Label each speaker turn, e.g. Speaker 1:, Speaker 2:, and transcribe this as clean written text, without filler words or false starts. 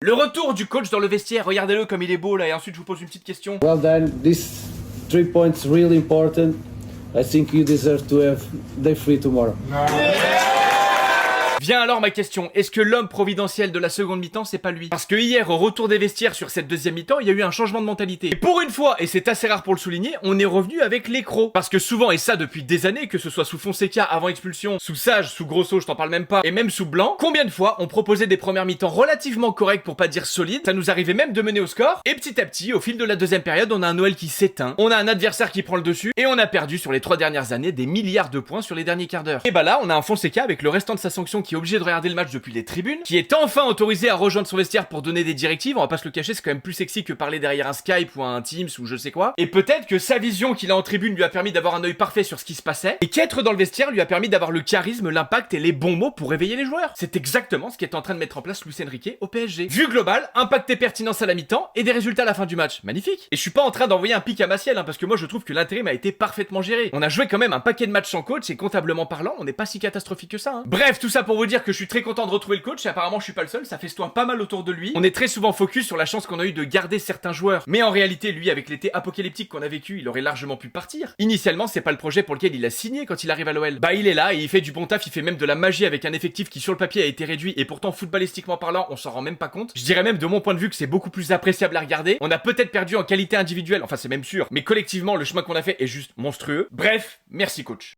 Speaker 1: Le retour du coach dans le vestiaire, regardez-le comme il est beau là, et ensuite je vous pose une petite question.
Speaker 2: Well done. This 3 points really important. I think you deserve to have day free tomorrow.
Speaker 1: Vient alors ma question, est-ce que l'homme providentiel de la seconde mi-temps, c'est pas lui? Parce que hier, au retour des vestiaires sur cette deuxième mi-temps, il y a eu un changement de mentalité. Et pour une fois, et c'est assez rare pour le souligner, on est revenu avec les crocs. Parce que souvent, et ça depuis des années, que ce soit sous Fonseca avant expulsion, sous Sage, sous Grosso, je t'en parle même pas, et même sous Blanc, combien de fois on proposait des premières mi-temps relativement correctes pour pas dire solides, ça nous arrivait même de mener au score, et petit à petit, au fil de la deuxième période, on a un Noël qui s'éteint, on a un adversaire qui prend le dessus, et on a perdu sur les 3 dernières années des milliards de points sur les derniers quarts d'heure. Et bah là, on a un Fonseca avec le restant de sa sanction qui est obligé de regarder le match depuis les tribunes, qui est enfin autorisé à rejoindre son vestiaire pour donner des directives. On va pas se le cacher, c'est quand même plus sexy que parler derrière un Skype ou un Teams ou je sais quoi. Et peut-être que sa vision qu'il a en tribune lui a permis d'avoir un œil parfait sur ce qui se passait, et qu'être dans le vestiaire lui a permis d'avoir le charisme, l'impact et les bons mots pour réveiller les joueurs. C'est exactement ce qu'est en train de mettre en place Luis Enrique au PSG. Vue globale, impact et pertinence à la mi-temps et des résultats à la fin du match. Magnifique. Et je suis pas en train d'envoyer un pic à Maciel, hein, parce que moi je trouve que l'intérim a été parfaitement géré. On a joué quand même un paquet de matchs sans coach et comptablement parlant, on n'est pas si catastrophique que ça. Hein. Bref, tout ça pour vous dire que je suis très content de retrouver le coach. Apparemment je suis pas le seul, ça festoie pas mal autour de lui. On est très souvent focus sur la chance qu'on a eu de garder certains joueurs. Mais en réalité, lui, avec l'été apocalyptique qu'on a vécu, il aurait largement pu partir. Initialement, c'est pas le projet pour lequel il a signé quand il arrive à l'OL. Bah il est là et il fait du bon taf, il fait même de la magie avec un effectif qui sur le papier a été réduit et pourtant footballistiquement parlant, on s'en rend même pas compte. Je dirais même de mon point de vue que c'est beaucoup plus appréciable à regarder. On a peut-être perdu en qualité individuelle, enfin c'est même sûr, mais collectivement le chemin qu'on a fait est juste monstrueux. Bref, merci coach.